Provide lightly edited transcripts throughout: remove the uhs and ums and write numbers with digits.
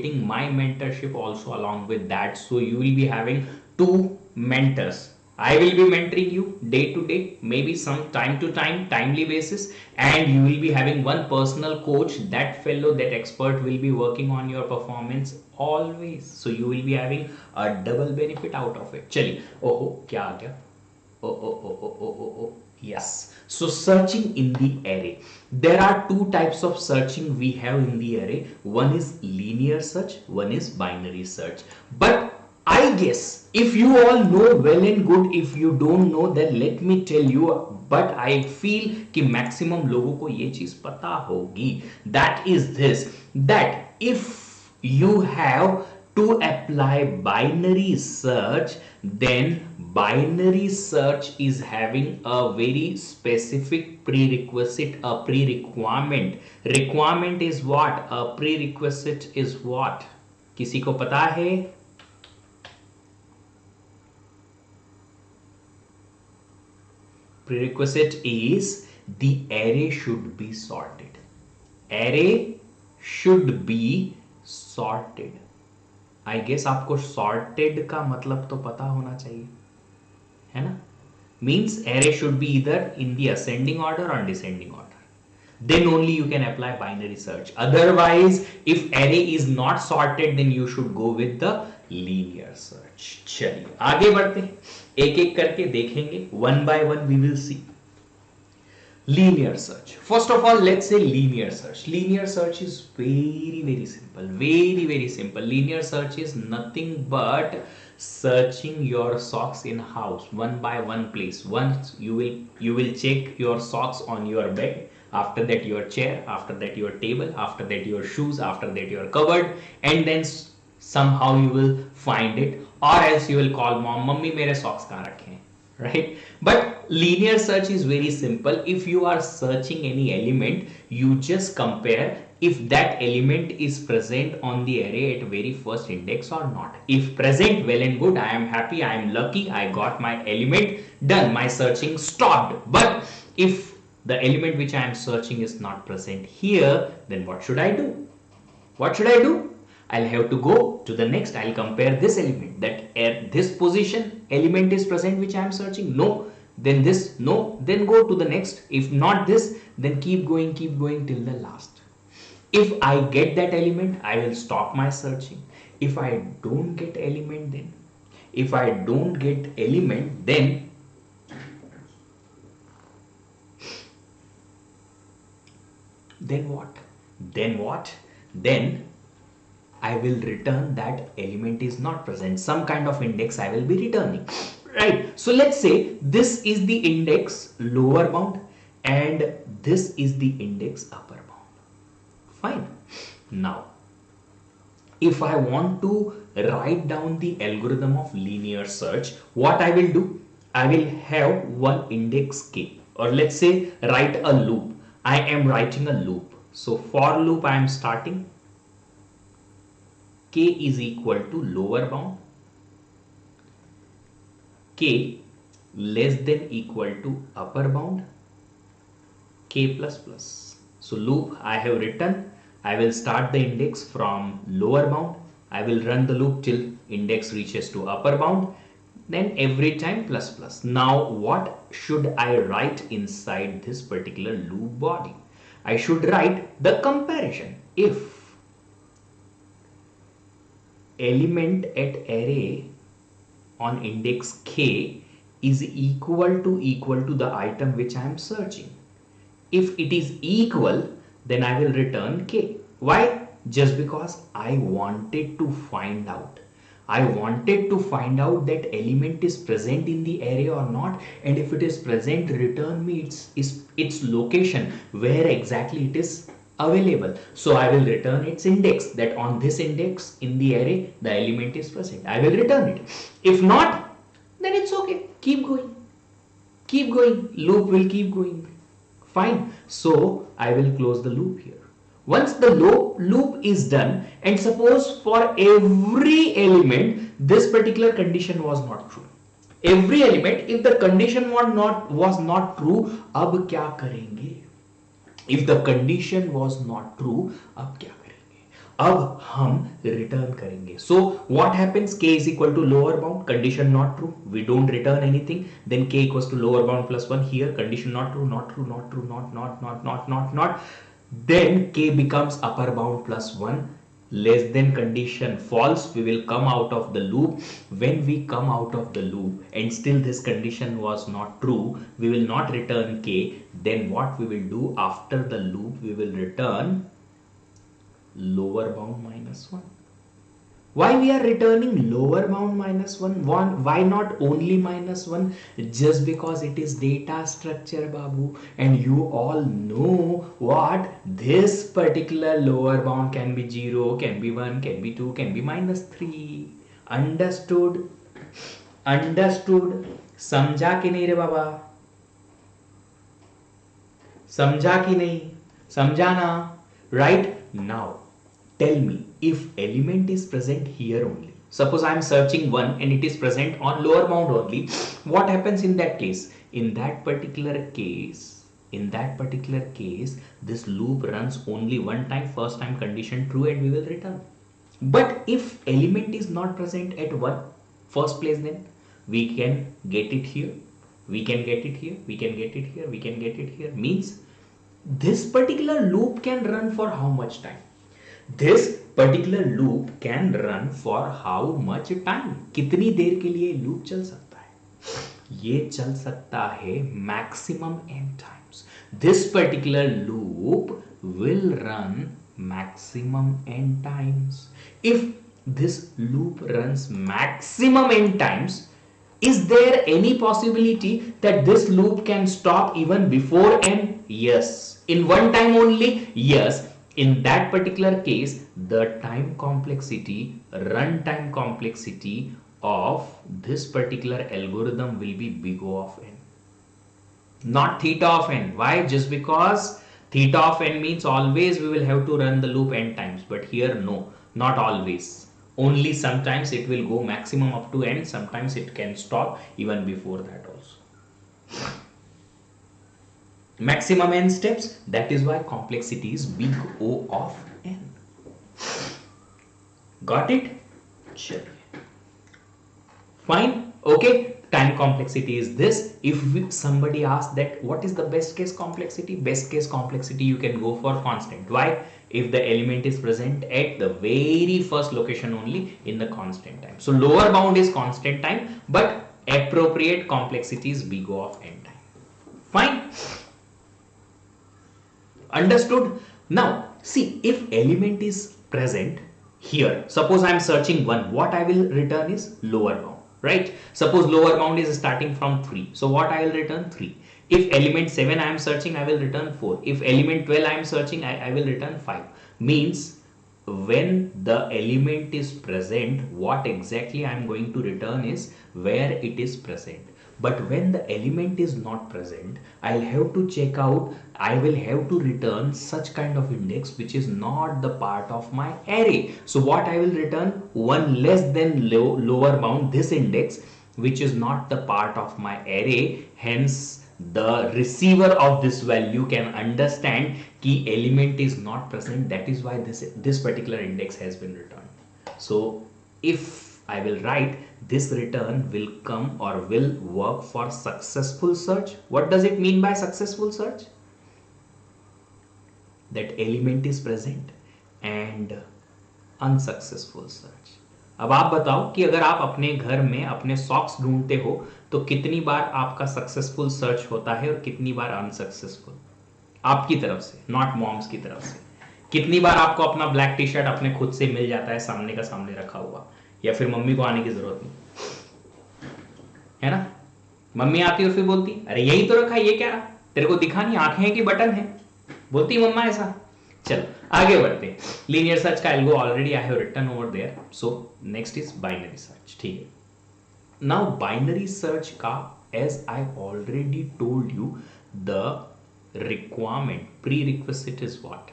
my mentorship also along with that. So you will be having two mentors. I will be mentoring you day to day, maybe some time to time, timely basis, and you will be having one personal coach. That fellow, that expert will be working on your performance always. So you will be having a double benefit out of it. चलिए, ओहो क्या आ गया? Oh, yes. So searching in the array. There are two types of searching we have in the array. One is linear search, one is binary search. But I guess if you all know, well and good. If you don't know, then let me tell you. But I feel कि maximum लोगों को ये चीज पता होगी. That is this, that if you have to apply binary search, then binary search is having a very specific prerequisite, a pre-requirement. Requirement is what? A prerequisite is what? किसी को पता है? Prerequisite is the array should be sorted. Array should be sorted. I guess आपको sorted का मतलब तो पता होना चाहिए, है ना? Means array should be either in the ascending order or descending order. Then only you can apply binary search. Otherwise, if array is not sorted, then you should go with the linear search. चलिए आगे बढ़ते हैं, एक एक करके देखेंगे. One by one we will see. Linear search. First of all, let's say linear search. Linear search is very simple. Very simple. Linear search is nothing but searching your socks in house one by one place. Once you will check your socks on your bed, after that your chair, after that your table, after that your shoes, after that your cupboard, and then somehow you will find it, or else you will call mom, mummy mere socks kahan rakhe hain, right? But linear search is very simple. If you are searching any element, you just compare if that element is present on the array at very first index or not. If present, well and good, I am happy, I am lucky, I got my element, done, my searching stopped. But if the element which I am searching is not present here, then what should I do? What should I do? I'll have to go to the next. I'll compare this element, that at this position element is present which I am searching. No, then this, no, then go to the next. If not this, then keep going till the last. If I get that element, I will stop my searching. If I don't get element, then what? Then I will return that element is not present. Some kind of index I will be returning, right? So let's say this is the index lower bound and this is the index upper bound. Fine. Now, if I want to write down the algorithm of linear search, what I will do? I will have one index k, or let's say write a loop. I am writing a loop. So for loop I am starting. K is equal to lower bound, K less than equal to upper bound, K plus plus. So loop I have written. I will start the index from lower bound. I will run the loop till index reaches to upper bound. Then every time plus plus. Now what should I write inside this particular loop body? I should write the comparison. If element at array on index k is equal to the item which I am searching. If it is equal, then I will return k. Why? Just because I wanted to find out. I wanted to find out that element is present in the array or not, and if it is present, return me its location, where exactly it is available. So I will return its index, that on this index in the array the element is present. I will return it. If not, then it's okay. Keep going. Loop will keep going. Fine. So I will close the loop here. Once the loop is done, and suppose for every element this particular condition was not true. Every element, if the condition was not true, अब क्या करेंगे? If the condition was not true, अब क्या करेंगे? अब हम return करेंगे. So what happens, k is equal to lower bound, condition not true, we don't return anything. Then k equals to lower bound plus 1, here condition not true, not true, not true, not. Then k becomes upper bound plus 1, less than condition false, we will come out of the loop. When we come out of the loop and still this condition was not true, we will not return k. Then what we will do after the loop, we will return lower bound minus 1. Why we are returning lower bound minus 1? Why not only minus 1? Just because it is data structure, babu, and you all know what this particular lower bound can be 0, can be 1, can be 2, can be minus 3. Understood? समझा कि नहीं रे बाबा? समझा कि नहीं? समझा ना? Right now tell me, if element is present here only, suppose I am searching 1 and it is present on lower bound only, what happens in that case? In that particular case, this loop runs only one time, first time condition true, and we will return. But if element is not present at first place, then we can get it here, we can get it here, we can get it here, we can get it here. Means this particular loop can run for how much time? This particular loop can run for how much time? कितनी देर के लिए loop चल सकता है? ये चल सकता है maximum n times. This particular loop will run maximum n times. If this loop runs maximum n times, is there any possibility that this loop can stop even before n? Yes. In one time only? Yes. In that particular case, the time complexity, runtime complexity of this particular algorithm will be big O of n, not theta of n. Why? Just because theta of n means always we will have to run the loop n times, but here no, not always. Only sometimes it will go maximum up to n, sometimes it can stop even before that also. Maximum n steps, that is why complexity is big O of n. Got it? Chaliye. Fine. Okay, time complexity is this. If somebody asks that what is the best case complexity, best case complexity you can go for constant. Why? If the element is present at the very first location only in the constant time. So lower bound is constant time, but appropriate complexity is big O of n time. Fine. Understood? Now see, if element is present here, suppose I am searching 1, what I will return is lower bound, right? Suppose lower bound is starting from 3, so what I will return 3. If element 7 I am searching, I will return 4. If element 12 I am searching, I will return 5. Means when the element is present, what exactly I am going to return is where it is present. But when the element is not present, I'll have to check out, I will have to return such kind of index which is not the part of my array. So what I will return? 1 less than lower bound, this index which is not the part of my array. Hence the receiver of this value can understand key element is not present, that is why this particular index has been returned. So if I will write, this return will come or will work for successful search. What does it mean by successful search? That element is present and unsuccessful search. अब आप बताओ कि अगर आप अपने घर में अपने सॉक्स ढूंढते हो तो कितनी बार आपका सक्सेसफुल सर्च होता है और कितनी बार अनसक्सेसफुल? आपकी तरफ से, नॉट मॉम्स की तरफ से. कितनी बार आपको अपना ब्लैक टी शर्ट अपने खुद से मिल जाता है सामने का सामने रखा हुआ, या फिर मम्मी को आने की जरूरत नहीं है ना? मम्मी आती और फिर बोलती अरे यही तो रखा, ये क्या रहा, तेरे को दिखा नहीं, आंखें हैं कि बटन है, बोलती मम्मा ऐसा. चलो आगे बढ़ते हैं. लीनियर सर्च का algo already I have written over there. So next is binary search. ठीक है. नाउ बाइनरी सर्च का, as I already told you, the requirement, prerequisite is what?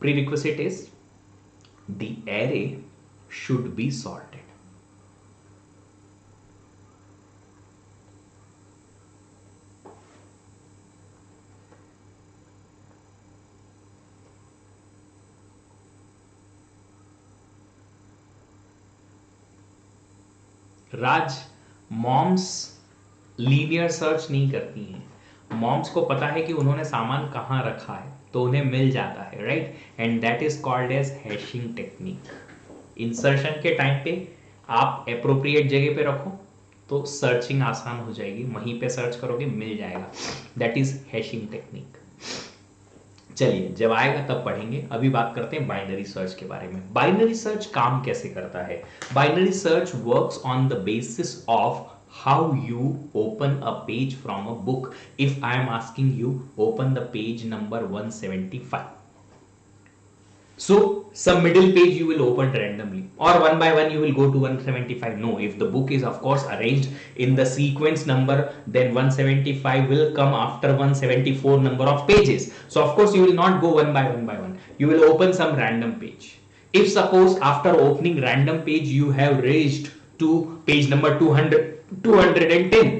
Prerequisite is the array should be sorted. Raj, moms linear search नहीं करती हैं। Moms को पता है कि उन्होंने सामान कहाँ रखा है, तो उन्हें मिल जाता है, right? And that is called as hashing technique. Insertion के टाइम पे आप एप्रोप्रिएट जगह पे रखो तो सर्चिंग आसान हो जाएगी, वहीं पे सर्च करोगे मिल जाएगा। That is hashing technique. चलिए, जब आएगा तब पढ़ेंगे। अभी बात करते हैं बाइनरी सर्च के बारे में। बाइनरी सर्च काम कैसे करता है? Binary search works on the basis of how you open a page from a book. If I am asking you open the page number 175, so some middle page you will open randomly, or one by one you will go to 175. No, if the book is of course arranged in the sequence number, then 175 will come after 174 number of pages. So of course you will not go one by one, you will open some random page. If suppose after opening random page you have reached to page number 210,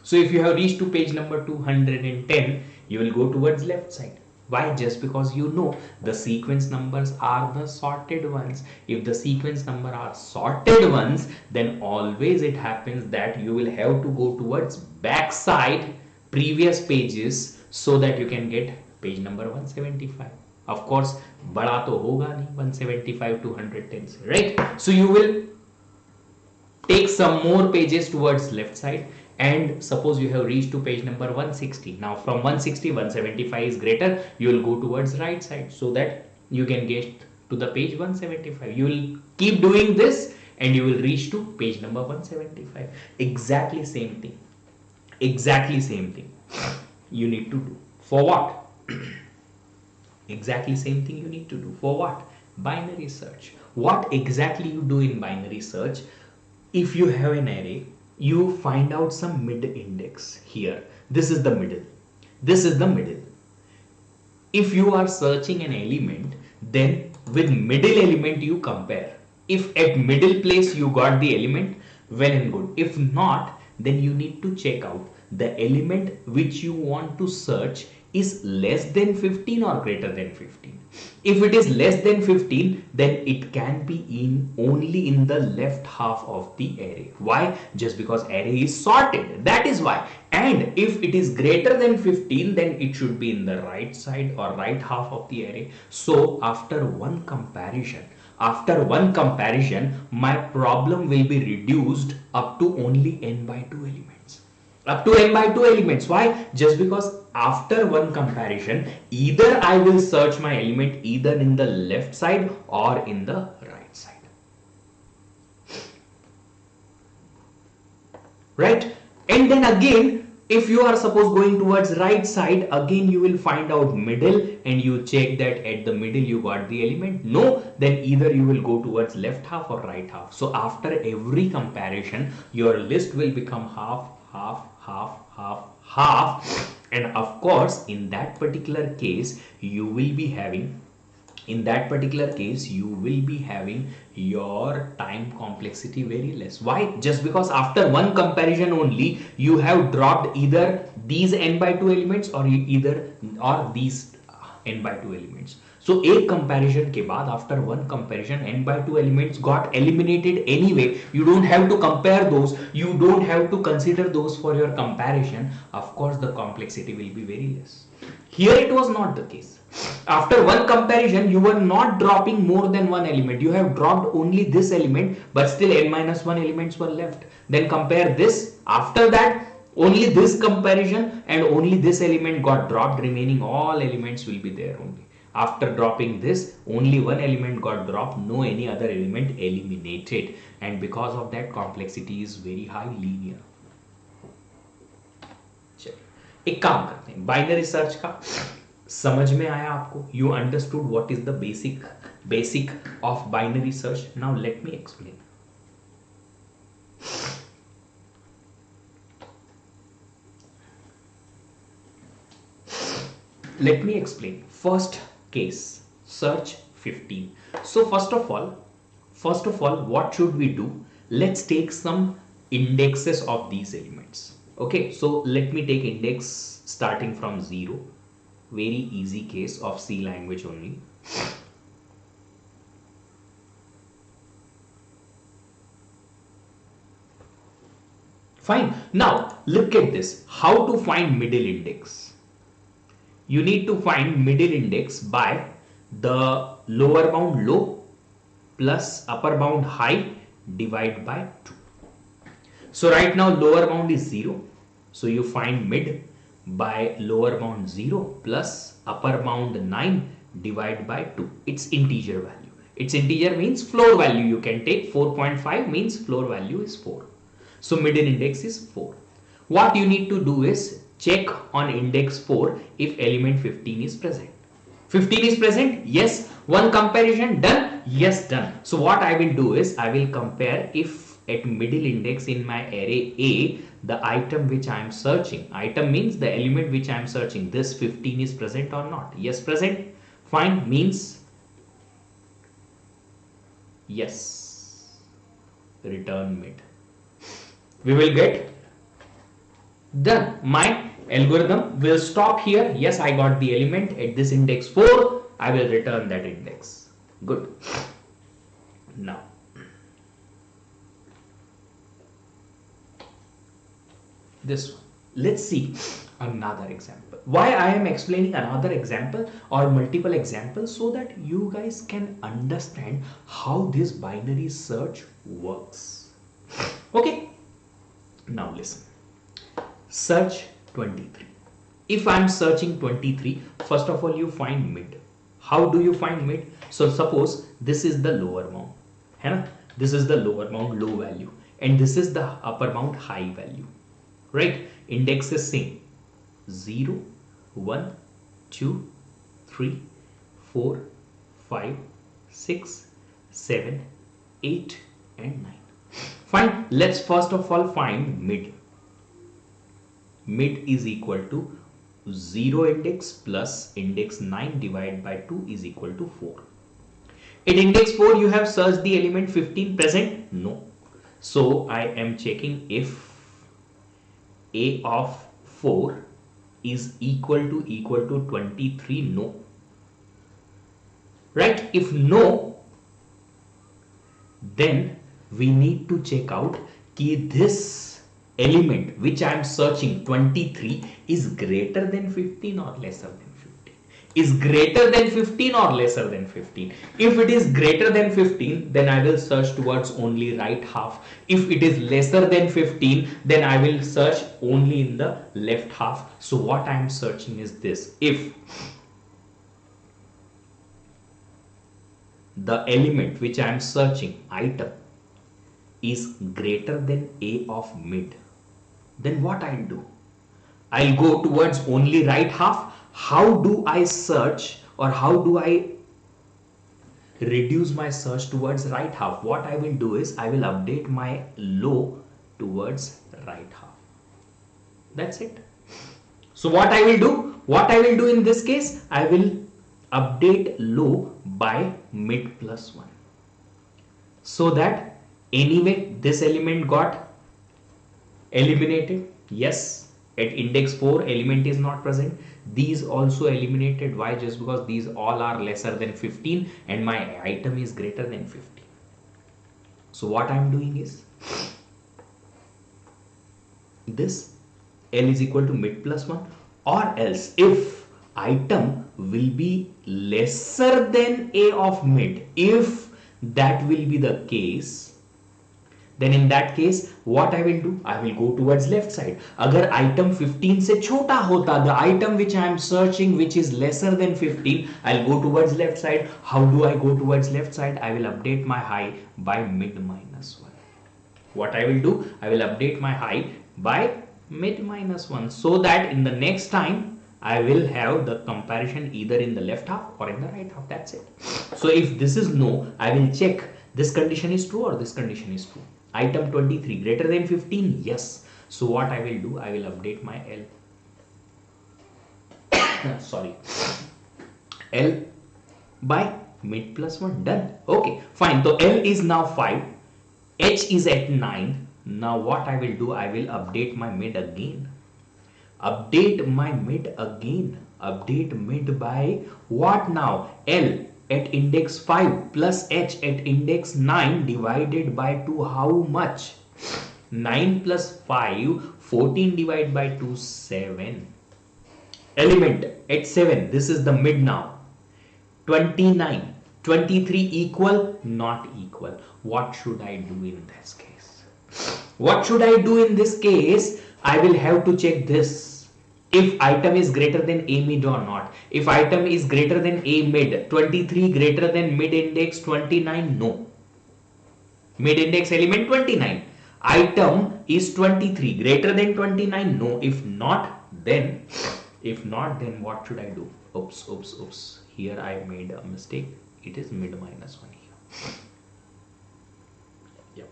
so if you have reached to page number 210, you will go towards left side. Why? Just because you know the sequence numbers are the sorted ones. If the sequence number are sorted ones, then always it happens that you will have to go towards back side previous pages so that you can get page number 175. Of course, बड़ा तो होगा नहीं 175 210 से, right? So you will take some more pages towards left side, and suppose you have reached to page number 160. Now from 160 175 is greater, you will go towards right side so that you can get to the page 175. You will keep doing this and you will reach to page number 175. Exactly same thing, exactly same thing you need to do. For what? Exactly same thing you need to do. For what? Binary search. What exactly you do in binary search? If you have an array, you find out some mid index here. This is the middle. This is the middle. If you are searching an element, then with middle element you compare. If at middle place you got the element, well and good. If not, then you need to check out the element which you want to search is less than 15 or greater than 15. If it is less than 15, then it can be in only in the left half of the array. Why? Just because array is sorted. That is why. And if it is greater than 15, then it should be in the right side or right half of the array. So after one comparison, my problem will be reduced up to only n by 2 elements. Up to n by 2 elements. Why? Just because after one comparison, either I will search my element either in the left side or in the right side. Right? And then again, if you are suppose going towards right side, again you will find out middle and you check that at the middle you got the element. No, then either you will go towards left half or right half. So after every comparison, your list will become half, half, half, half, half. And of course, in that particular case, you will be having your time complexity very less. Why? Just because after one comparison only you have dropped either these n by 2 elements or these n by 2 elements. So एक comparison के बाद after one comparison n by 2 elements got eliminated anyway. You don't have to compare those. You don't have to consider those for your comparison. Of course, the complexity will be very less. Here it was not the case. After one comparison, you were not dropping more than one element. You have dropped only this element, but still n minus 1 elements were left. Then compare this. After that, only this comparison and only this element got dropped. Remaining all elements will be there only. After dropping this, only one element got dropped, no any other element eliminated. And because of that, complexity is very high, linear. एक काम करते हैं, binary search का समझ में आया आपको? You understood what is the basic of binary search. Now let me explain. Let me explain. First case, search 15. So first of all, what should we do? Let's take some indexes of these elements. Okay, so let me take index starting from 0. Very easy case of C language only. Fine. Now look at this. How to find middle index? You need to find middle index by the lower bound low plus upper bound high divide by 2. So right now lower bound is 0. So you find mid by lower bound 0 plus upper bound 9 divide by 2. It's integer value. Its integer means floor value you can take. 4.5 means floor value is 4. So middle index is 4. What you need to do is check on index 4 if element 15 is present. 15 is present? Yes. One comparison done? Yes, done. So what I will do is I will compare if at middle index in my array A, the item which I am searching, item means the element which I am searching, this 15 is present or not. Yes, present. Fine, means yes, return mid. We will get done. My algorithm will stop here. Yes, I got the element at this index 4. I will return that index. Good. Now, this one. Let's see another example. Why I am explaining another example or multiple examples, so that you guys can understand how this binary search works. Okay. Now listen. Search 23. If I am searching 23, first of all you find mid. How do you find mid? So suppose this is the lower bound. Hai? This is the lower bound low value and this is the upper bound high value. Right? Index is same. 0, 1, 2, 3, 4, 5, 6, 7, 8 and 9. Fine. Let's first of all find mid. Mid is equal to 0 index plus index 9 divided by 2 is equal to 4. At index 4 you have searched the element 15 present? No. So I am checking if A of 4 is equal to 23. No. Right? If no, then we need to check out कि this element which I am searching 23 is greater than 15 or lesser than 15. Is greater than 15 or lesser than 15. If it is greater than 15, then I will search towards only right half. If it is lesser than 15, then I will search only in the left half. So what I am searching is this. If the element which I am searching, item, is greater than A of mid, then what I'll do? I'll go towards only right half. How do I search, or how do I reduce my search towards right half? What I will do is I will update my low towards right half. That's it. So what I will do? What I will do in this case? I will update low by mid plus 1. So that anyway this element got eliminated. Yes, at index 4 element is not present. These also eliminated. Why? Just because these all are lesser than 15 and my item is greater than 15. So what I am doing is this L is equal to mid plus 1, or else if item will be lesser than A of mid, if that will be the case, then in that case what I will do? I will go towards left side. Agar item 15 se chota hota, the item which I am searching which is lesser than 15, I'll go towards left side. How do I go towards left side? I will update my high by mid minus 1. What I will do? I will update my high by mid minus 1, so that in the next time I will have the comparison either in the left half or in the right half. That's it. So if this is no, I will check this condition is true or this condition is true. Item 23 greater than 15. Yes. So what I will do? I will update my L. Sorry. L by mid plus 1. Done. Okay. Fine. So L is now 5. H is at 9. Now what I will do? I will update my mid again. Update my mid again. Update mid by what now? L at index 5 plus H at index 9 divided by 2. How much? 9 plus 5, 14 divided by 2, 7. Element at 7, this is the mid now. 29, 23 equal, not equal. What should I do in this case? What should I do in this case? I will have to check this. If item is greater than a mid or not. If item is greater than a mid, 23 greater than mid index 29, no. Mid index element 29. Item is 23 greater than 29, no. If not, then what should I do? Oops. Here I made a mistake. It is mid minus 1 here. Yep.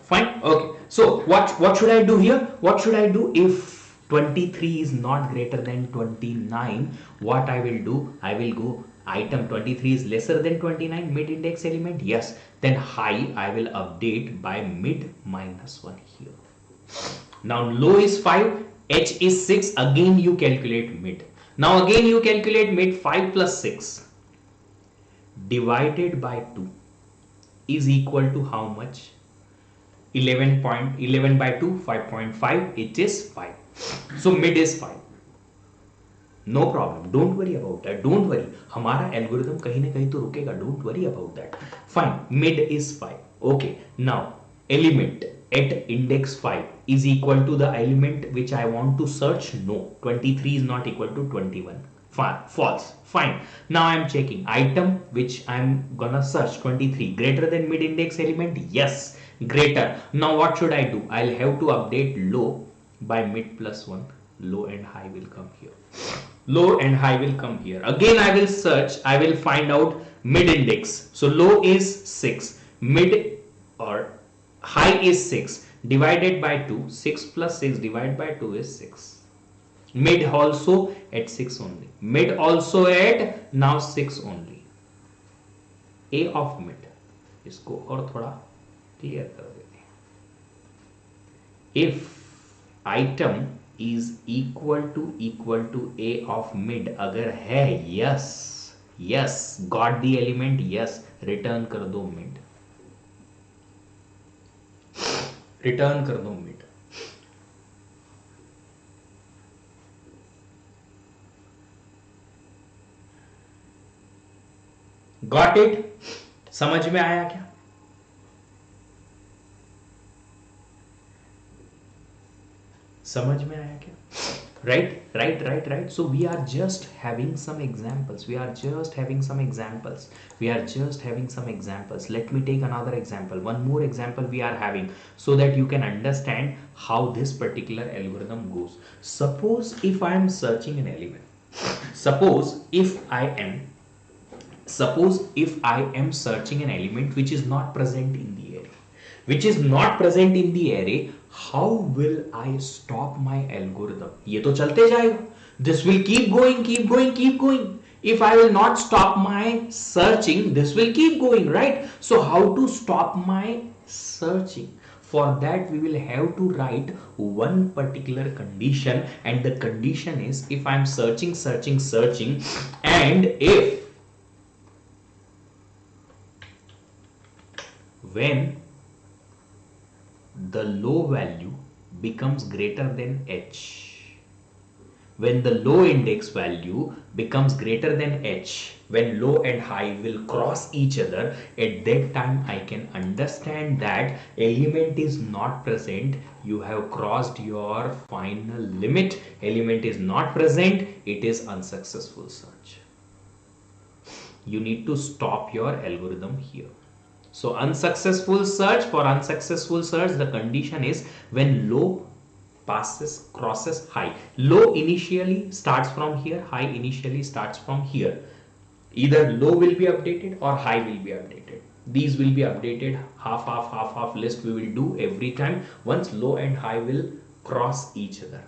Fine. Okay. So what should I do here? What should I do if 23 is not greater than 29? What I will do? I will go item 23 is lesser than 29, mid index element. Yes. Then high I will update by mid minus 1 here. Now low is 5. H is 6. Again you calculate mid. Now again you calculate mid. 5 plus 6 divided by 2 is equal to how much? 11 by 2, 5.5. It is 5. So mid is 5. No problem. Don't worry about that. Don't worry. हमारा algorithm कहीं ना कहीं तो रुकेगा. Don't worry about that. Fine. Mid is 5. Okay. Now element at index 5 is equal to the element which I want to search. No. 23 is not equal to 21. False. Fine. Now I am checking item which I am gonna search. 23 greater than mid index element. Yes. Greater. Now what should I do? I'll have to update low by mid plus 1. Low and high will come here. Low and high will come here. Again I will search. I will find out mid index. So low is 6. Mid or high is 6. Divided by 2. 6 plus 6 divided by 2 is 6. Mid also at 6 only. Mid also at now 6 only. A of mid. इसको और थोड़ा clear कर देते हैं. If item is equal to A of mid अगर है, yes got the element, yes return कर दो mid. Return कर दो mid. Got it? समझ में आया क्या? समझ में आया क्या? Right. So we are just having some examples. Let me take another example. One more example we are having so that you can understand how this particular algorithm goes. Suppose if I am searching an element. Suppose if I am searching an element which is not present in the array. How will I stop my algorithm? ये तो चलते जाएगा. This will keep going. If I will not stop my searching, this will keep going, right? So how to stop my searching? For that we will have to write one particular condition, and the condition is if I am searching, and if when the low value becomes greater than h, when the low index value becomes greater than h, when low and high will cross each other, at that time I can understand that element is not present. You have crossed your final limit. Element is not present. It is unsuccessful search. You need to stop your algorithm here. So unsuccessful search, the condition is when low crosses high. Low initially starts from here, high initially starts from here. Either low will be updated or high will be updated. These will be updated half list we will do every time once low and high will cross each other.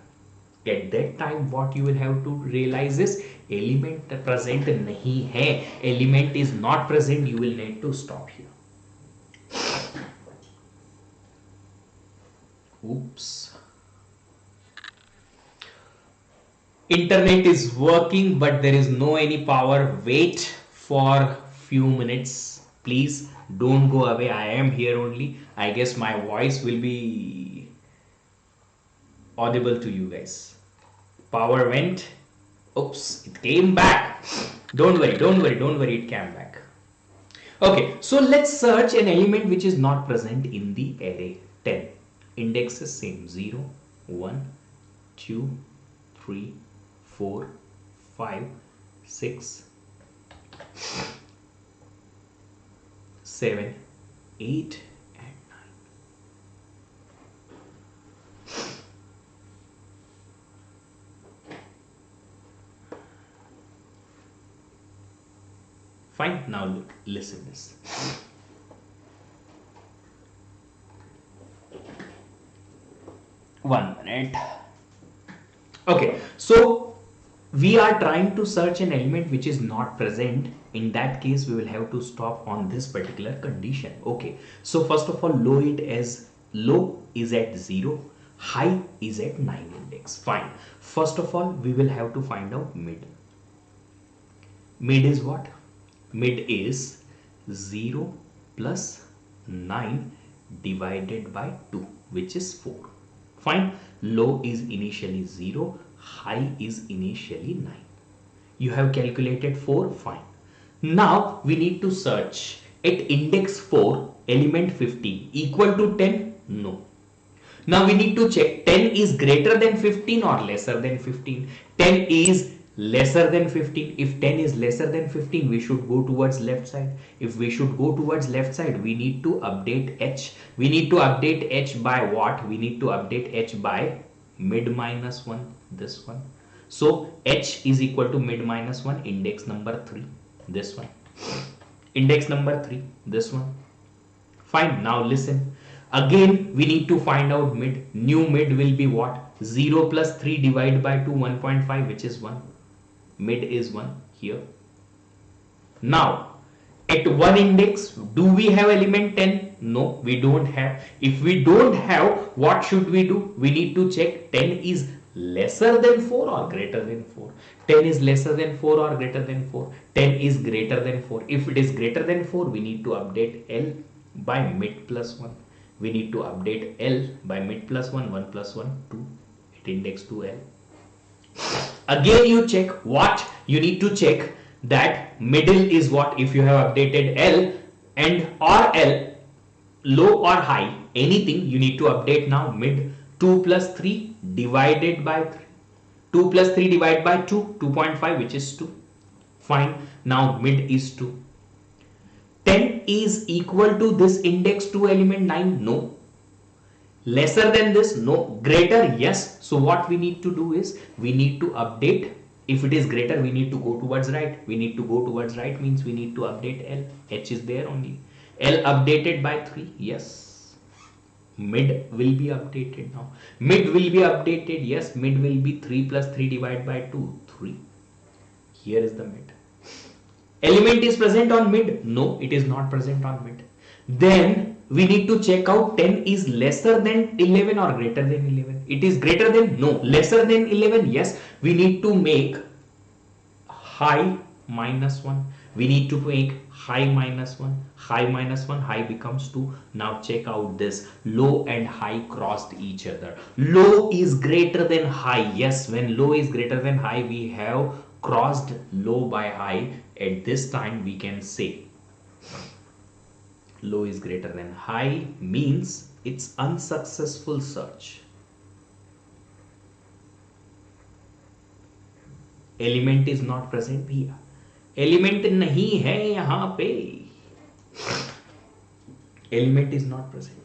At that time what you will have to realize is element present nahi hai, element is not present, you will need to stop here. Oops. Internet is working but there is no any power. Wait for few minutes. Please don't go away. I am here only. I guess my voice will be audible to you guys. Power went. Oops, it came back. Don't worry, don't worry, don't worry, it came back. Okay, so let's search an element which is not present in the array 10. Index is same 0, 1, 2, 3, 4, 5, 6, 7, 8, and 9. Fine, now look, listen this. One minute. Okay, so we are trying to search an element which is not present. In that case, we will have to stop on this particular condition. Okay, so first of all, low is at 0, high is at 9 index. Fine. First of all, we will have to find out mid. Mid is what? Mid is 0 plus 9 divided by 2, which is 4. Fine. Low is initially 0, high is initially 9. You have calculated 4. Fine. Now we need to search at index 4, element 15 equal to 10. No. Now we need to check 10 is greater than 15 or lesser than 15. 10 is lesser than 15. If 10 is lesser than 15, we should go towards left side. If we should go towards left side, we need to update h. We need to update h by what? We need to update h by mid minus 1, this one. So h is equal to mid minus 1, index number 3, this one. Index number 3, this one. Fine. Now listen. Again, we need to find out mid. New mid will be what? 0 plus 3 divided by 2, 1.5, which is 1. Mid is 1 here. Now, at 1 index, do we have element 10? No, we don't have. If we don't have, what should we do? We need to check 10 is lesser than 4 or greater than 4. 10 is lesser than 4 or greater than 4. 10 is greater than 4. If it is greater than 4, we need to update L by mid plus 1. We need to update L by mid plus 1, 1 plus 1, 2 at index 2L. Again, you check what? You need to check that middle is what? If you have updated L and or L, low or high, anything, you need to update now mid. 2 plus 3 divided by 3. 2 plus 3 divided by 2, 2.5, which is 2. Fine. Now mid is 2. 10 is equal to this index 2 element 9. No. Lesser than this? No. Greater? Yes. So what we need to do is we need to update. If it is greater, we need to go towards right. We need to go towards right means we need to update L. H is there only. L updated by 3. Yes. Mid will be updated now. Mid will be updated. Yes. Mid will be 3 plus 3 divided by 2. 3. Here is the mid. Element is present on mid? No, it is not present on mid. Then we need to check out 10 is lesser than 11 or greater than 11. It is greater than? No. Lesser than 11? Yes. We need to make high minus 1. We need to make high minus 1. High minus 1. High becomes 2. Now check out this. Low and high crossed each other. Low is greater than high. Yes. When low is greater than high, we have crossed low by high. At this time, we can say low is greater than high means it's unsuccessful search. Element is not present भैया. Element नहीं है यहाँ पे. Element is not present.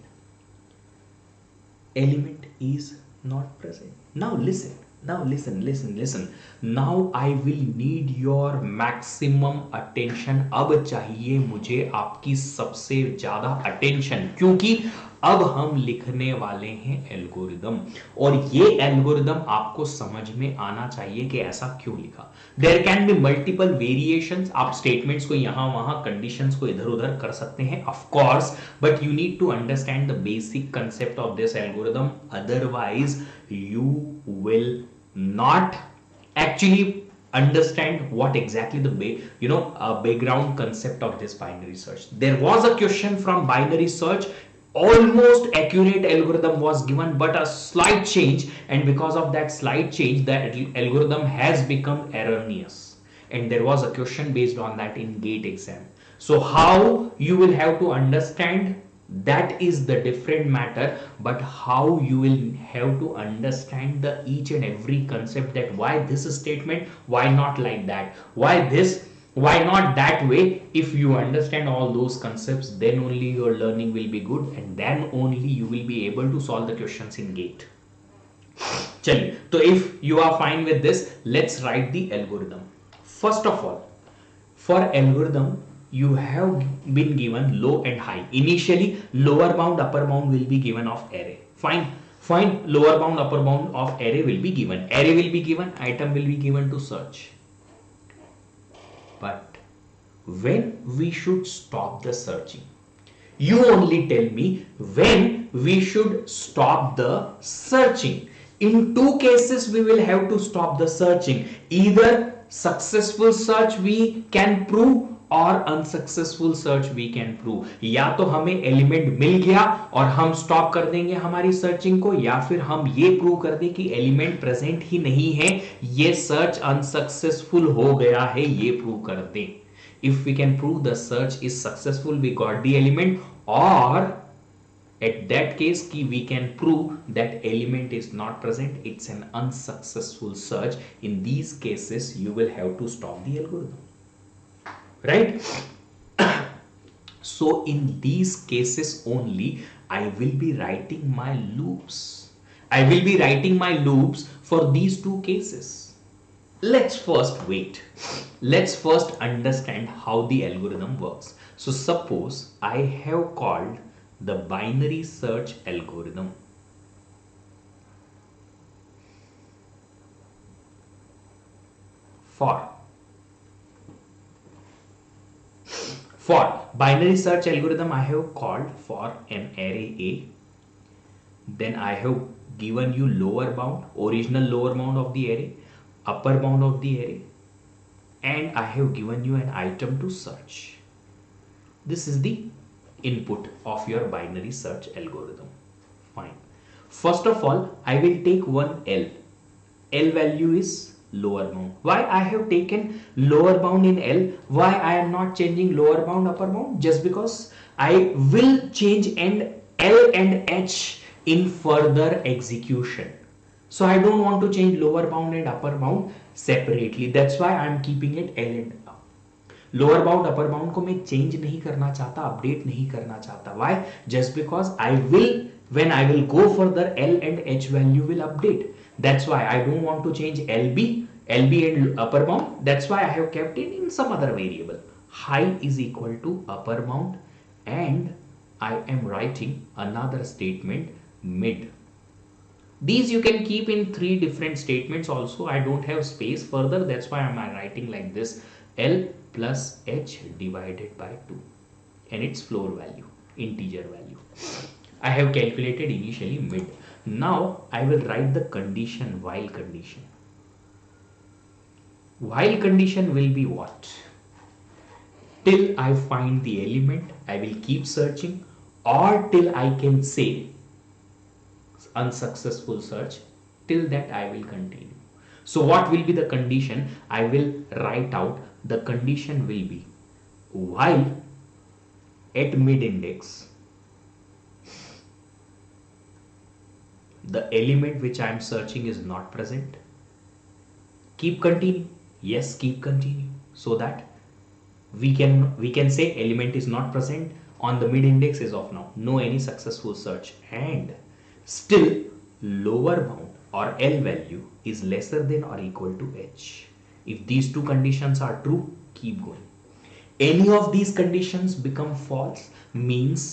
Element is not present. Now listen. Now listen. Now I will need your maximum attention. अब चाहिए मुझे आपकी सबसे ज्यादा attention, क्योंकि अब हम लिखने वाले हैं एल्गोरिदम, और ये एल्गोरिदम आपको समझ में आना चाहिए कि ऐसा क्यों लिखा. There can be multiple variations. आप स्टेटमेंट्स को यहां वहां, कंडीशंस को इधर उधर कर सकते हैं of course, but you need to understand the basic concept of this algorithm. Otherwise you will not, actually understand what exactly the background concept of this binary search. There was a question from binary search, almost accurate algorithm was given, but a slight change, and because of that slight change the algorithm has become erroneous, and there was a question based on that in GATE exam. So how you will have to understand, that is the different matter, but how you will have to understand the each and every concept, that why this statement, why not like that, why this, why not that way. If you understand all those concepts, then only your learning will be good, and then only you will be able to solve the questions in GATE. Chaliye, so if you are fine with this, let's write the algorithm. First of all, for algorithm, you have been given low and high. Initially, lower bound, upper bound will be given of array. Fine. Fine. Lower bound, upper bound of array will be given. Array will be given, item will be given to search. But when we should stop the searching? You only tell me when we should stop the searching. In two cases, we will have to stop the searching. Either successful search we can prove और unsuccessful search we can prove. या तो हमें element मिल गया और हम stop कर देंगे हमारी सर्चिंग को, या फिर हम ये प्रूव कर दें कि एलिमेंट प्रेजेंट ही नहीं है, ये सर्च अनसक्सेसफुल हो गया है, ये प्रूव कर दें. If we can prove the search is successful, we got the element, और at that case we can prove that element is not present, it's an unsuccessful search. In these cases you will have to stop the algorithm, right? So in these cases only I will be writing my loops. I will be writing my loops for these two cases. Let's first wait. Let's first understand how the algorithm works. So suppose I have called the binary search algorithm. For binary search algorithm, I have called for an array A. Then I have given you lower bound, original lower bound of the array, upper bound of the array, and I have given you an item to search. This is the input of your binary search algorithm. Fine. First of all, I will take one L. L value is lower bound. Why I have taken lower bound in L? Why I am not changing lower bound, upper bound? Just because I will change L and H in further execution. So I don't want to change lower bound and upper bound separately. That's why I am keeping it L and lower bound upper bound को मैं change नहीं करना चाहता, update नहीं करना चाहता. Why? Just because I will, when I will go further, L and H value will update. That's why I don't want to change LB and upper bound. That's why I have kept it in some other variable. High is equal to upper bound, and I am writing another statement mid. These you can keep in 3 different statements also. I don't have space further, that's why I am writing like this: L plus H divided by 2, and its floor value, integer value. I have calculated initially mid. Now I will write the condition, while condition. While condition will be what? Till I find the element, I will keep searching, or till I can say unsuccessful search, till that I will continue. So what will be the condition? I will write out. The condition will be while at mid index the element which I am searching is not present. Keep continue. Yes, keep continue, so that we can say element is not present on the mid index is of now. No any successful search, and still lower bound or L value is lesser than or equal to H. If these two conditions are true, keep going. Any of these conditions become false, means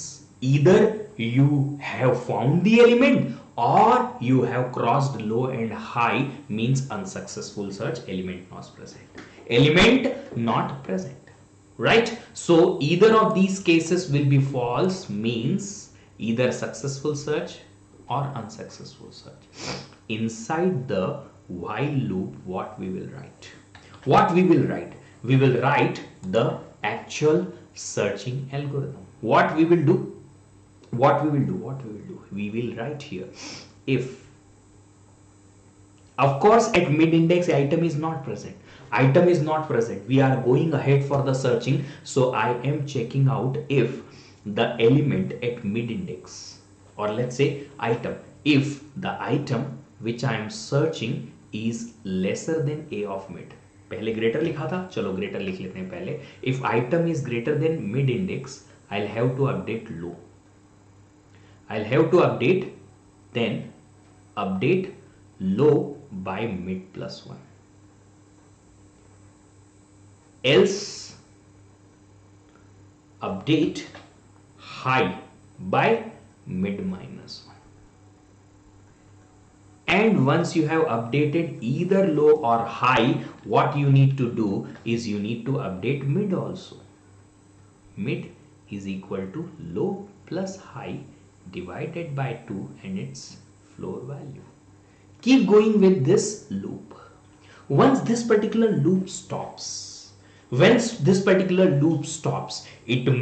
either you have found the element or you have crossed low and high, means unsuccessful search, element not present. Element not present, right? So either of these cases will be false, means either successful search or unsuccessful search. Inside the while loop, what we will write? What we will write? We will write the actual searching algorithm. What we will do? We will write here, if, of course, at mid index item is not present. We are going ahead for the searching. So I am checking out if the element at mid index, or let's say item, if the item which I am searching is lesser than a of mid. पहले greater लिखा था, चलो greater लिख लेते हैं पहले. If item is greater than mid index, I'll have to update low. Then update low by mid plus 1. Else update high by mid minus 1. And once you have updated either low or high, what you need to do is you need to update mid also. Mid is equal to low plus high divided by 2 and its floor value. Keep going with this loop. Once this particular loop stops, it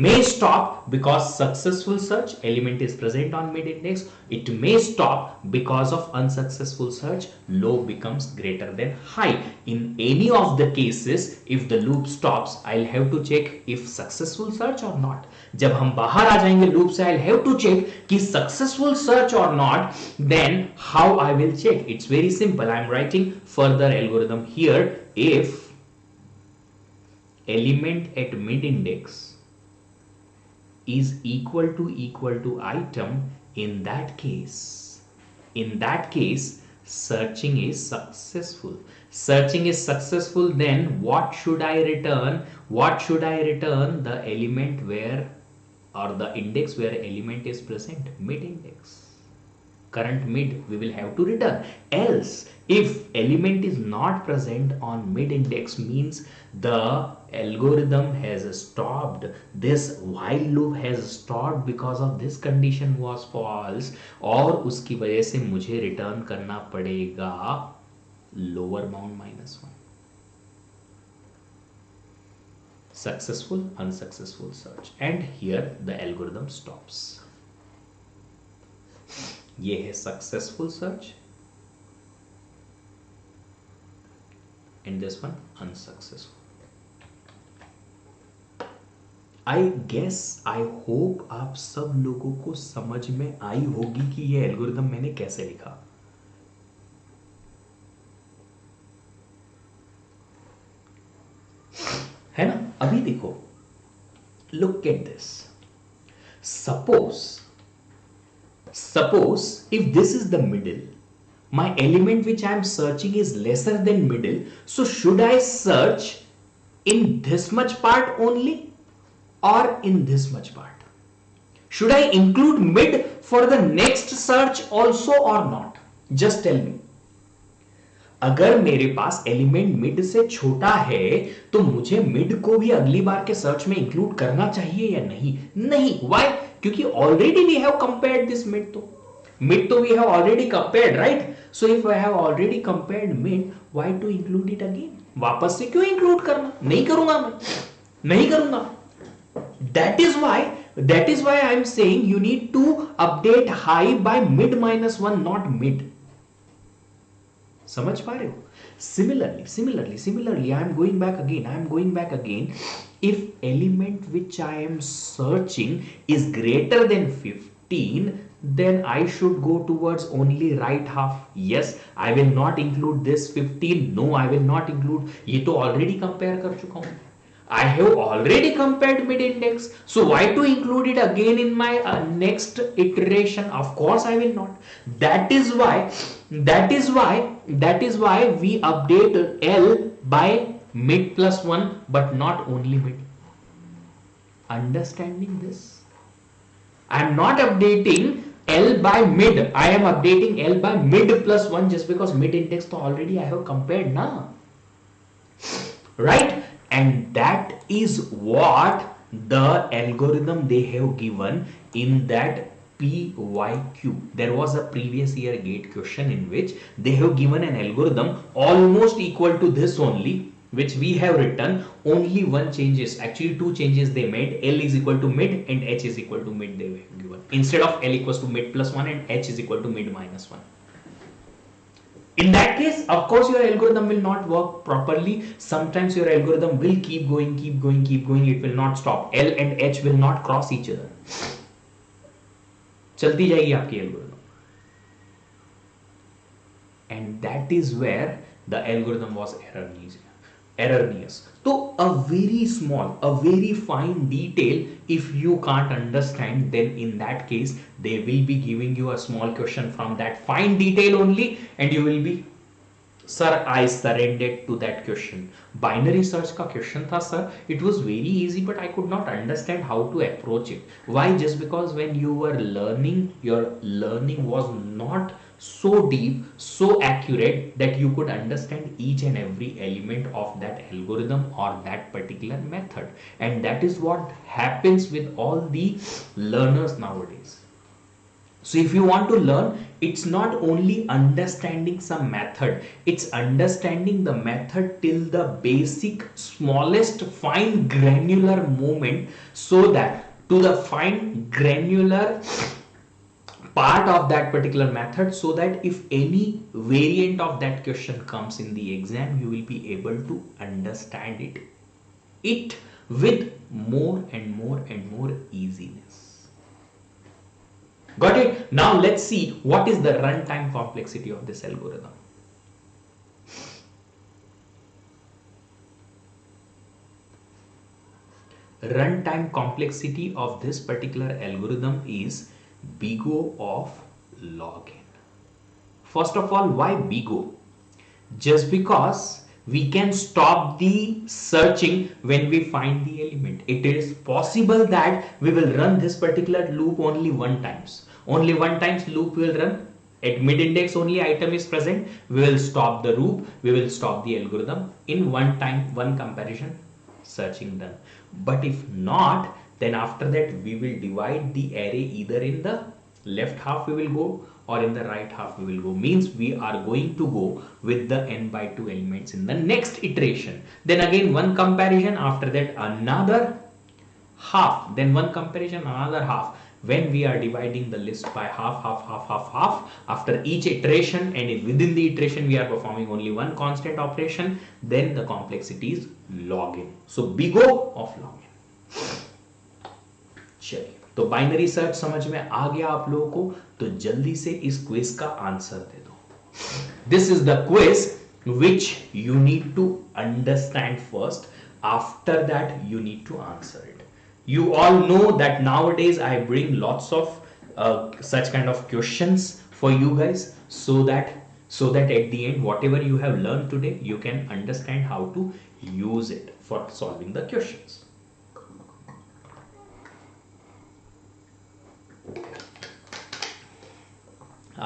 may stop because successful search, element is present on mid index. It may stop because of unsuccessful search, low becomes greater than high. In any of the cases, if the loop stops, I'll have to check if successful search or not. जब हम बाहर आ जाएंगे loop से, I'll have to check कि successful search or not. Then how I will check? It's very simple. I'm writing further algorithm here. If element at mid index is equal to item, in that case searching is successful. Then what should I return? The element where, or the index where element is present, mid index. Current mid we will have to return. Else, if element is not present on mid index, means the algorithm has stopped. This while loop has stopped because of this condition was false, और उसकी वजह से मुझे return करना पड़ेगा lower bound minus 1. Successful, unsuccessful search, and here the algorithm stops. ये है successful search and this one unsuccessful. I guess, I hope आप सब लोगों को समझ में आई होगी कि ये एल्गोरिथम मैंने कैसे लिखा. है ना? अभी देखो, look at this. Suppose if this is the middle, my element which I am searching is lesser than middle, so should I search in this much part only or in this much part? Should I include mid for the next search also or not? Just tell me. अगर मेरे पास element mid से छोटा है तो मुझे mid को भी अगली बार के सर्च में इंक्लूड करना चाहिए या नहीं? नहीं. व्हाई? क्योंकि already we have compared this mid. तो we have already compared, right? So if I have already compared mid, why to include it again? वापस से क्यों इंक्लूड करना? नहीं करूंगा मैं, नहीं करूंगा. That is why I am saying you need to update high by mid minus 1, not mid. समझ पा रहे हो? Similarly, I am going back again. If element which I am searching is greater than 15, then I should go towards only right half. Yes, I will not include this 15. No, I will not include. ये तो already compare कर चुका हूँ. I have already compared mid index. So why to include it again in my next iteration? Of course I will not. That is why we update L by mid plus 1, but not only mid. Understanding this? I am not updating L by mid. I am updating L by mid plus 1 just because mid index to already I have compared now. Right? And that is what the algorithm they have given in that PYQ. There was a previous year GATE question in which they have given an algorithm almost equal to this only. which we have written, only one changes, actually two changes they made. L is equal to mid and H is equal to mid they were given. Instead of L equals to mid plus 1 and H is equal to mid minus 1. In that case, of course, your algorithm will not work properly. Sometimes your algorithm will keep going, keep going, keep going. It will not stop. L and H will not cross each other. चलती जाएगी आपकी algorithm. And that is where the algorithm was erroneous. So a very small, a very fine detail, if you can't understand, then in that case they will be giving you a small question from that fine detail only, and you will be, sir, I surrendered to that question. Binary search का question था sir, it was very easy but I could not understand how to approach it. Why? Just because when you were learning, your learning was not so deep, so accurate that you could understand each and every element of that algorithm or that particular method. And that is what happens with all the learners nowadays. So if you want to learn, it's not only understanding some method, it's understanding the method till the basic, smallest, fine granular moment, so that to the fine granular part of that particular method, so that if any variant of that question comes in the exam, you will be able to understand it with more and more and more easiness. Got it? Now let's see what is the runtime complexity of this algorithm. Runtime complexity of this particular algorithm is big O of log n. First of all, why big O? Just because we can stop the searching when we find the element. It is possible that we will run this particular loop only one times. Only one times loop will run. At mid index only item is present. We will stop the loop. We will stop the algorithm in one time, one comparison, searching done. But if not, then after that we will divide the array, either in the left half we will go or in the right half we will go. Means we are going to go with the n by 2 elements in the next iteration. Then again one comparison, after that another half, then one comparison, another half. When we are dividing the list by half, after each iteration, and within the iteration we are performing only one constant operation, then the complexity is log n. So big O of log n. चलिए, तो binary search समझ में आ गया आप लोगों को? तो जल्दी से इस क्विज का आंसर दे दो. This is the quiz which you need to understand first. After that you need to answer it. You all know that nowadays I bring lots of such kind of questions for you guys, so that at the end whatever you have learned today, you can understand how to use it for solving the questions.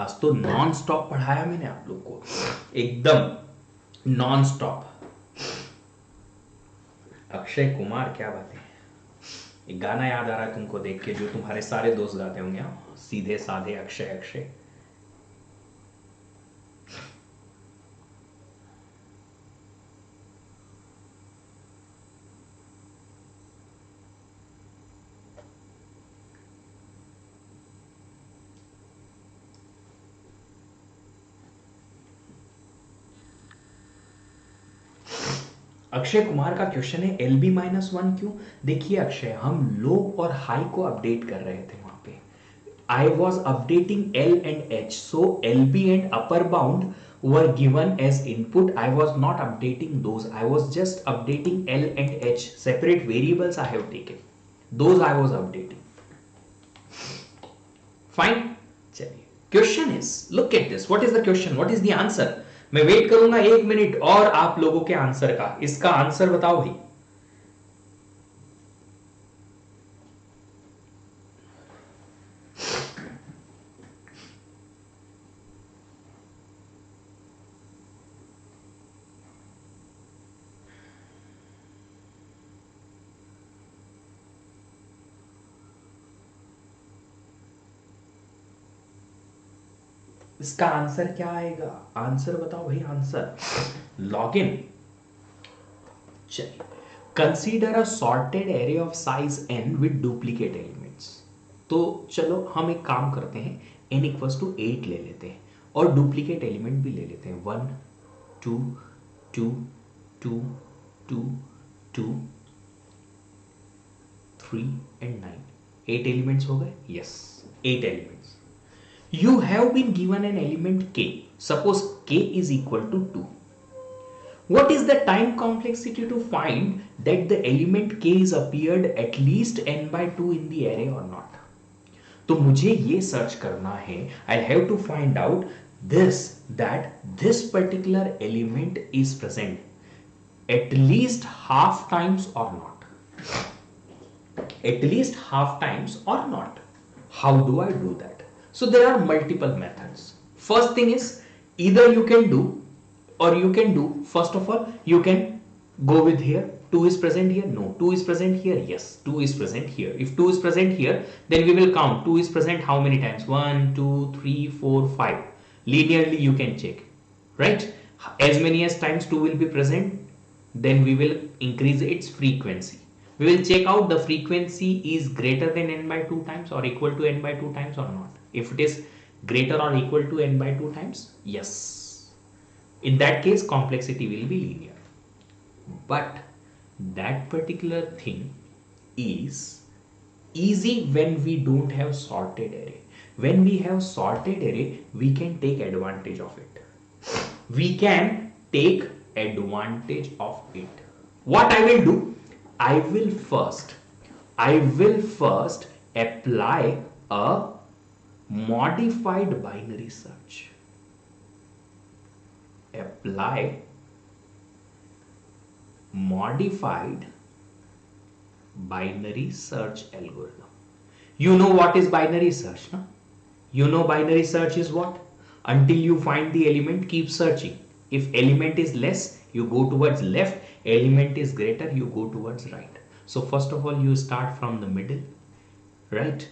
आज तो non stop पढ़ाया मैंने आप लोग को, एकदम non stop. Akshay Kumar, क्या बात है. एक गाना याद आ रहा है तुमको देख के, जो तुम्हारे सारे दोस्त गाते होंगे, सीधे साधे अक्षय अक्षय. अक्षय कुमार का क्वेश्चन है एल बी माइनस वन क्यों. देखिए अक्षय, हम लो और हाई को अपडेट कर रहे थे वहां पे. I was updating L and H, so L B and upper bound were given as input. I was not updating those. I was just updating L and H. Separate variables I have taken. Those I was updating. Fine. चलिए, question is, look at this. What is the question? What is the answer? मैं wait करूंगा 1 minute और आप लोगों के answer का. इसका answer बताओ भाई. इसका आंसर क्या आएगा? आंसर बताओ भाई. Answer log n. चलिए, consider a sorted array of size n with duplicate elements. तो चलो हम एक काम करते हैं, n इक्वल्स टू 8 ले लेते हैं और डुप्लीकेट एलिमेंट भी ले लेते हैं, 1 2 2 2 2 2 3 एंड 9। 8 एलिमेंट्स हो गए, yes 8 elements. You have been given an element k. Suppose k is equal to 2. What is the time complexity to find that the element k is appeared at least n by 2 in the array or not? तो मुझे ये search करना है, I have to find out this, that this particular element is present at least half times or not. At least half times or not. How do I do that? So there are multiple methods. First thing is, either you can do, or you can do, first of all, you can go with here, 2 is present here, no, 2 is present here, yes, 2 is present here. If 2 is present here, then we will count, 2 is present how many times, 1, 2, 3, 4, 5. Linearly you can check, right? As many as times 2 will be present, then we will increase its frequency. We will check out the frequency is greater than n by 2 times or equal to n by 2 times or not. If it is greater or equal to n by 2 times, yes. In that case, complexity will be linear. But that particular thing is easy when we don't have sorted array. When we have sorted array, we can take advantage of it. We can take advantage of it. What I will do? I will first apply a modified binary search. Apply modified binary search algorithm. You know what is binary search, no? You know binary search is what? Until you find the element, keep searching. If element is less, you go towards left. Element is greater, you go towards right. So first of all, you start from the middle, right?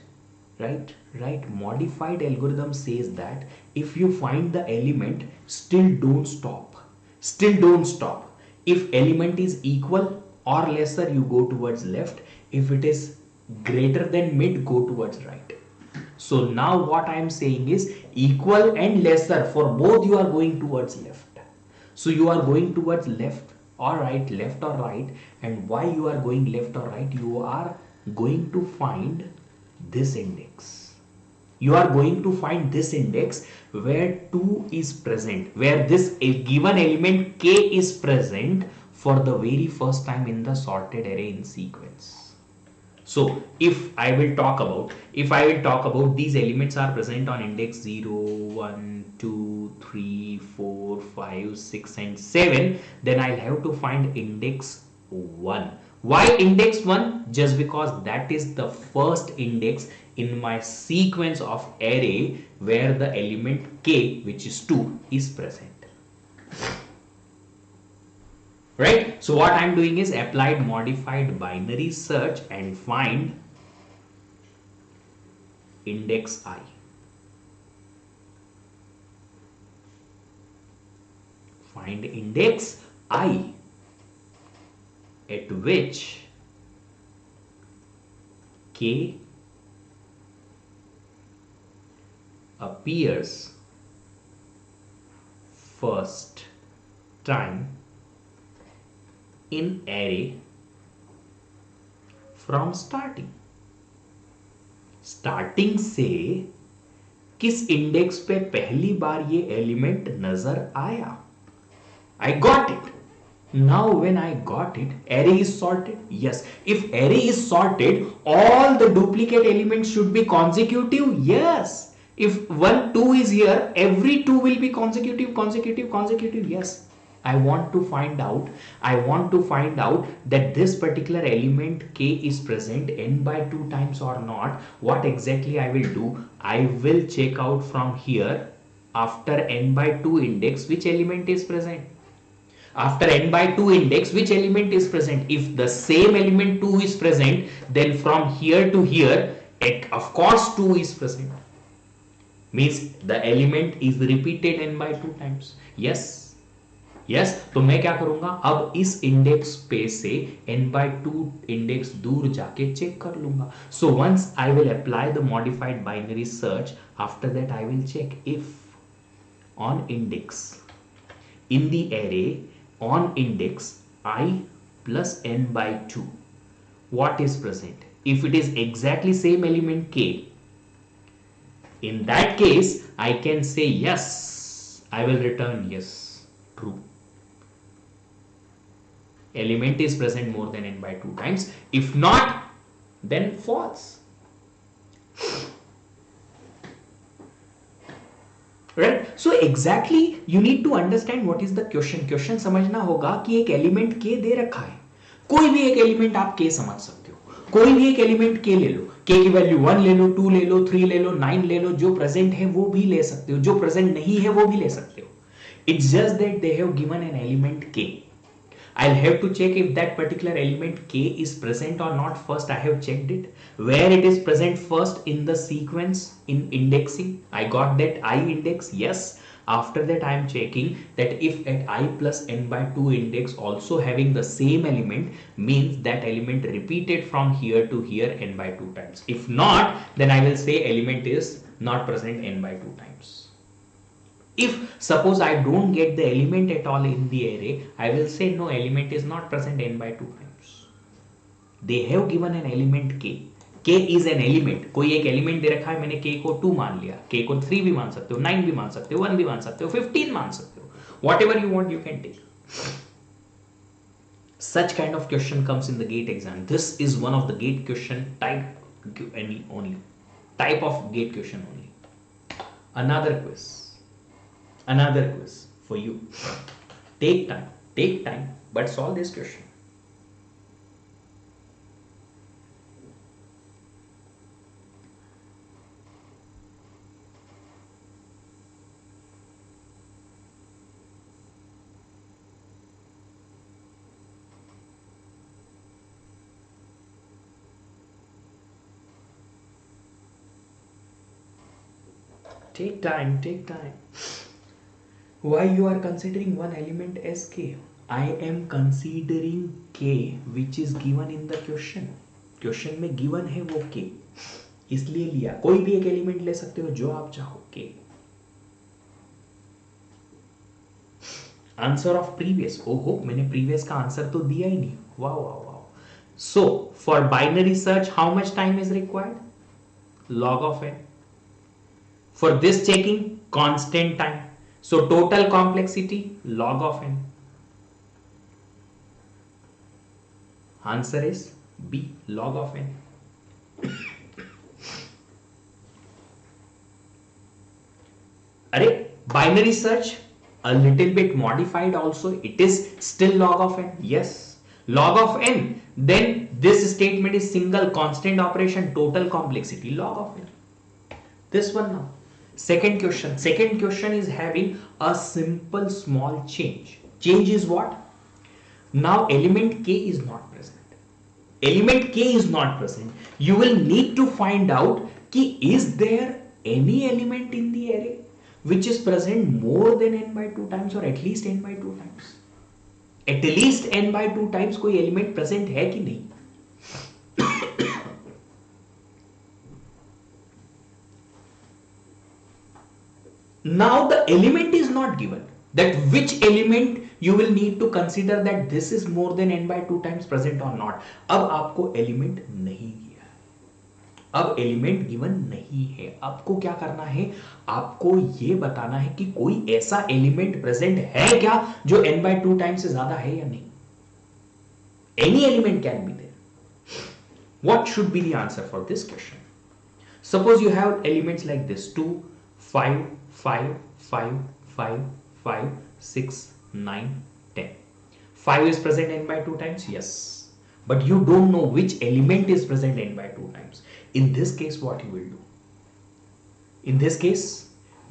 Modified algorithm says that if you find the element, still don't stop. If element is equal or lesser, you go towards left. If it is greater than mid, go towards right. So now what I am saying is equal and lesser, for both you are going towards left. So you are going towards left or right, left or right. And why you are going left or right? You are going to find this index. You are going to find this index where 2 is present, where this given element k is present for the very first time in the sorted array in sequence. So if I will talk about these elements are present on index 0, 1, 2, 3, 4, 5, 6 and 7, then I'll have to find index 1. Why index 1? Just because that is the first index in my sequence of array where the element k, which is 2, is present. Right? So what I'm doing is applied modified binary search and find index I. Find index I at which k appears first time in array from starting से किस index पे पहली बार ये element नजर आया. I got it. Now when I got it, array is sorted. Yes, if array is sorted, all the duplicate elements should be consecutive. Yes, if 1 2 is here, every 2 will be consecutive. Yes, I want to find out that this particular element k is present n by 2 times or not. What exactly I will do? I will check out from here after n by 2 index which element is present. After n by 2 index, which element is present? If the same element 2 is present, then from here to here, of course 2 is present. Means the element is repeated n by 2 times. Yes. Yes तो मैं क्या करूंगा, अब इस index पे से n/2 index दूर जाके चेक कर लूंगा. So once I will apply the modified binary search, after that I will check if on index in the array on index I plus n/2 what is present. If it is exactly same element k, in that case I can say yes, I will return yes, true, element is present more than n/2 times. If not, then false. Right? So exactly you need to understand what is the question. Question समझना होगा कि एक element के दे रखा है, कोई भी एक एलिमेंट आप के समझ सकते हो, कोई भी एक एलिमेंट के ले लो, के की वैल्यू 1 ले लो, 2 ले लो, 3 ले लो, 9 ले लो, जो प्रेजेंट है वो भी ले सकते हो, जो प्रेजेंट नहीं है वो भी ले सकते हो. It's just that they have given an element k. I'll have to check if that particular element k is present or not. First I have checked it, where it is present first in the sequence in indexing. I got that I index, yes. After that I am checking that if at I plus n/2 index also having the same element, means that element repeated from here to here n/2 times. If not, then I will say element is not present n/2 times. If suppose I don't get the element at all in the array, I will say no, element is not present n/2 times. They have given an element k. k is an element. कोई एक element दे रखा है, मैंने k को 2 मान लिया, k को 3 भी मान सकते हो, 9 भी मान सकते हो, 1 भी मान सकते हो, 15 मान सकते हो, whatever you want you can take. Such kind of question comes in the GATE exam. This is one of the GATE question only type of GATE question only. Another quiz for you. Take time, but solve this question. Take time. Why you are considering one element as k? I am considering k which is given in the question. Question में given है वो k, इसलिए लिया. कोई भी एक element ले सकते हो जो आप चाहो, k. आंसर ऑफ प्रीवियस, ओहो मैंने प्रीवियस का आंसर तो दिया ही नहीं. वाह. So for binary search how much time is required? Log of n. For this checking, constant time. So total complexity, log of n. Answer is B, log of n. Array, binary search, a little bit modified also, it is still log of n. Yes, log of n. Then this statement is single constant operation, total complexity, log of n. This one now. Second question is having a simple small change. Change is what? Now element k is not present. You will need to find out ki is there any element in the array which is present more than n/2 times or at least n/2 times. At least n/2 times कोई element present है कि नहीं? Now the element is not given. That which element you will need to consider that this is more than n/2 times present or not. अब आपको element नहीं दिया है, अब element given नहीं है. आपको क्या करना है? आपको ये बताना है कि कोई ऐसा element present है क्या जो n/2 times से ज्यादा है या नहीं. Any element can be there. What should be the answer for this question? Suppose you have elements like this: 2, 5, 5, 5, 5, 5, 6, 9, 10. 5 is present n/2 times, yes. But you don't know which element is present n/2 times. In this case, what you will do? In this case,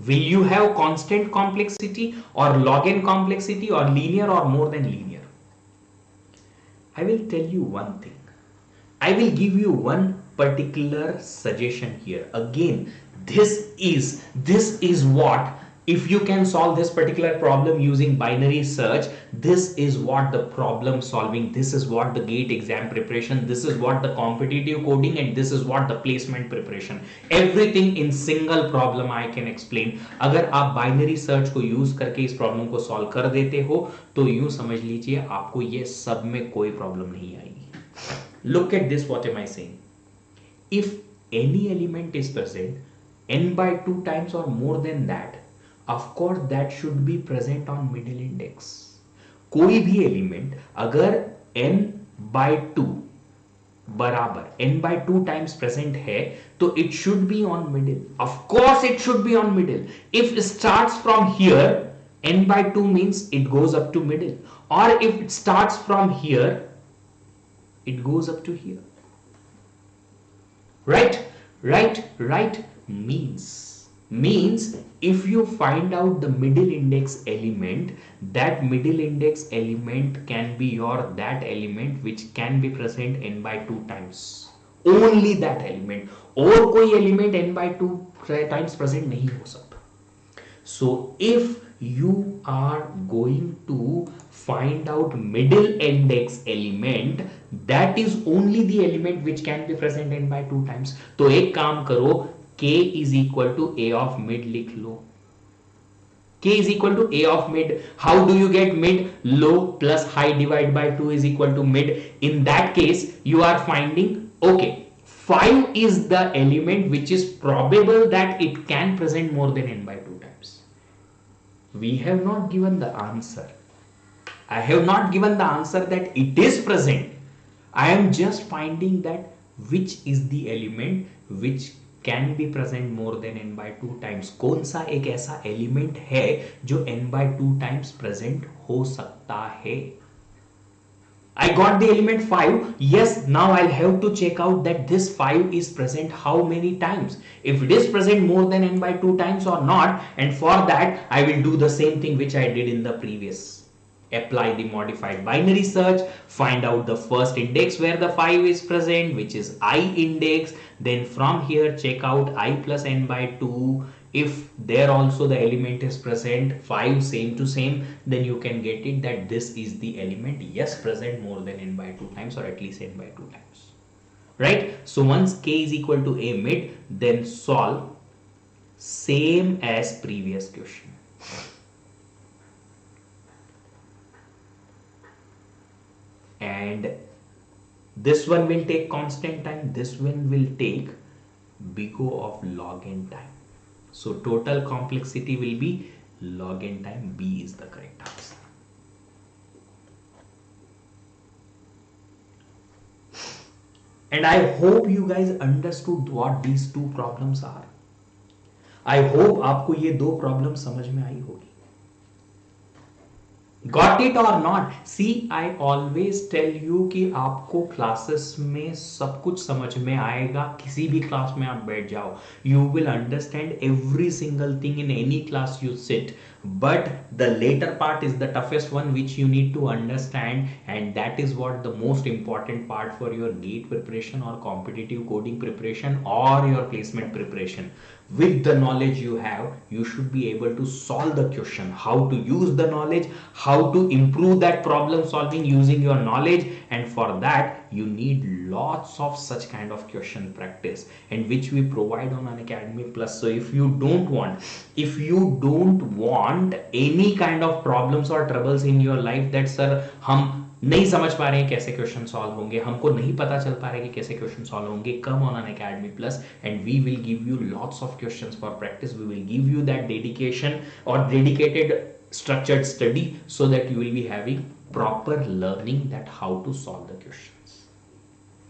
will you have constant complexity or log n complexity or linear or more than linear? I will tell you one thing. I will give you one particular suggestion here. Again, this is what if you can solve this particular problem using binary search, this is what the problem solving, this is what the GATE exam preparation, this is what the competitive coding, and this is what the placement preparation, everything in single problem I can explain. अगर आप binary search को use करके इस problem को solve कर देते हो तो यूं समझ लीजिए आपको ये सब में कोई problem नहीं आएगी. Look at this, what am I saying? If any element is present n by 2 times or more than that, of course that should be present on middle index. कोई भी एलिमेंट अगर n by 2 बराबर n by 2 times present है तो it should be on middle. Of course it should be on middle. If it starts from here, n by 2 means it goes up to middle, or if it starts from here, it goes up to here. Right means if you find out the middle index element, that middle index element can be your that element which can be present n by 2 times, only that element, और कोई element n by 2 times present नहीं हो सकता. So if you are going to find out middle index element, that is only the element which can be present n by 2 times. तो एक काम करो, k is equal to a of mid लिख लो. K is equal to a of mid. How do you get mid? Low plus high divided by 2 is equal to mid. In that case, you are finding, okay, 5 is the element which is probable that it can present more than n by 2 times. We have not given the answer. I have not given the answer that it is present. I am just finding that which is the element which can be present more than n by 2 times. कौन सा एक ऐसा element है जो n by 2 times present हो सकता है. I got the element 5. Yes, now I'll have to check out that this 5 is present how many times. If it is present more than n by 2 times or not, and for that I will do the same thing which I did in the previous. Apply the modified binary search, find out the first index where the 5 is present, which is I index. Then from here check out I plus n by 2. If there also the element is present, 5 same to same, then you can get it that this is the element, yes, present more than n by 2 times, or at least n by 2 times. Right? So once k is equal to a mid, then solve same as previous question. And this one will take constant time, this one will take big O of log n time. So total complexity will be log n time. B is the correct answer. And I hope you guys understood what these two problems are. I hope आपको ये दो problem समझ में आई होगी. Got it or not? See, I always tell you कि आपको classes में सब कुछ समझ में आएगा. किसी भी क्लास में आप बैठ जाओ, you will understand every single thing in any class you sit. But the later part is the toughest one, which you need to understand, and that is what the most important part for your GATE preparation or competitive coding preparation or your placement preparation. With the knowledge you have, you should be able to solve the question, how to use the knowledge, how to improve that problem solving using your knowledge, and for that you need lots of such kind of question practice, and which we provide on Unacademy Plus. So if you don't want any kind of problems or troubles in your life that sir हम नहीं समझ पा रहे हैं कैसे question solve होंगे, हमको नहीं पता चल पा रहा है कि कैसे क्वेश्चन सॉल्व होंगे, come on Unacademy Plus and we will give you lots of questions for practice. We will give you that dedication or dedicated structured study so that you will be having proper learning that how to solve the question.